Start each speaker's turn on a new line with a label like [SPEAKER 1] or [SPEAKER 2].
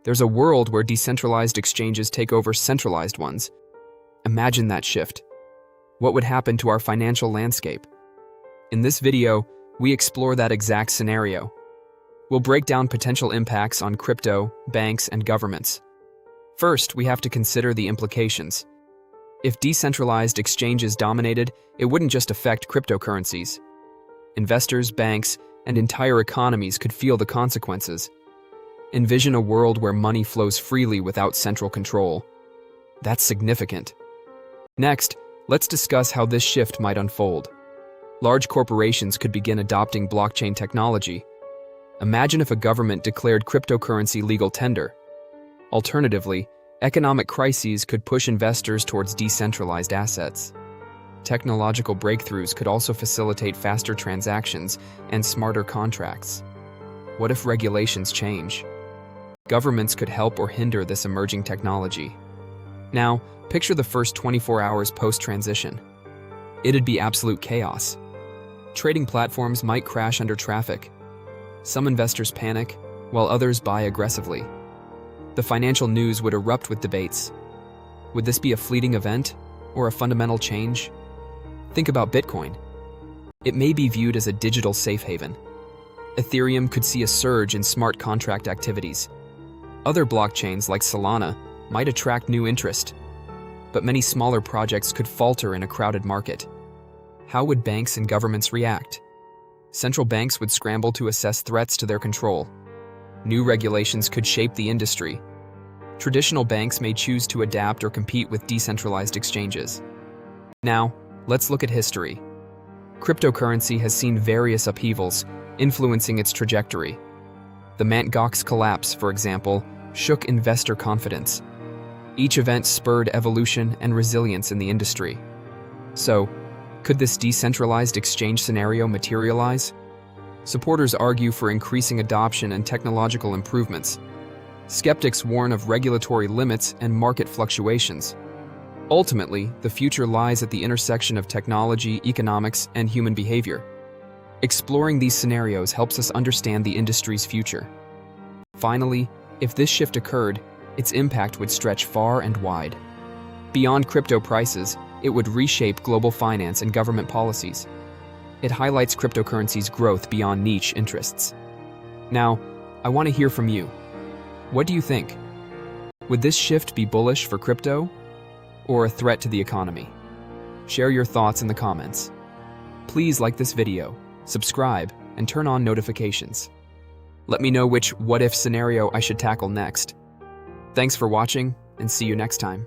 [SPEAKER 1] There's a world where decentralized exchanges take over centralized ones. Imagine that shift. What would happen to our financial landscape? In this video, we explore that exact scenario. We'll break down potential impacts on crypto, banks, and governments. First, we have to consider the implications. If decentralized exchanges dominated, it wouldn't just affect cryptocurrencies. Investors, banks, and entire economies could feel the consequences. Envision a world where money flows freely without central control. That's significant. Next, let's discuss how this shift might unfold. Large corporations could begin adopting blockchain technology. Imagine if a government declared cryptocurrency legal tender. Alternatively, economic crises could push investors towards decentralized assets. Technological breakthroughs could also facilitate faster transactions and smarter contracts. What if regulations change? Governments could help or hinder this emerging technology. Now, picture the first 24 hours post-transition. It'd be absolute chaos. Trading platforms might crash under traffic. Some investors panic, while others buy aggressively. The financial news would erupt with debates. Would this be a fleeting event or a fundamental change? Think about Bitcoin. It may be viewed as a digital safe haven. Ethereum could see a surge in smart contract activities. Other blockchains like Solana might attract new interest, but many smaller projects could falter in a crowded market. How would banks and governments react? Central banks would scramble to assess threats to their control. New regulations could shape the industry. Traditional banks may choose to adapt or compete with decentralized exchanges. Now, let's look at history. Cryptocurrency has seen various upheavals, influencing its trajectory. The Mt. Gox collapse, for example, shook investor confidence. Each event spurred evolution and resilience in the industry. So, could this decentralized exchange scenario materialize? Supporters argue for increasing adoption and technological improvements. Skeptics warn of regulatory limits and market fluctuations. Ultimately, the future lies at the intersection of technology, economics, and human behavior. Exploring these scenarios helps us understand the industry's future. Finally, if this shift occurred, its impact would stretch far and wide. Beyond crypto prices, it would reshape global finance and government policies. It highlights cryptocurrency's growth beyond niche interests. Now, I want to hear from you. What do you think? Would this shift be bullish for crypto or a threat to the economy? Share your thoughts in the comments. Please like this video, subscribe, and turn on notifications. Let me know which what-if scenario I should tackle next. Thanks for watching, and see you next time.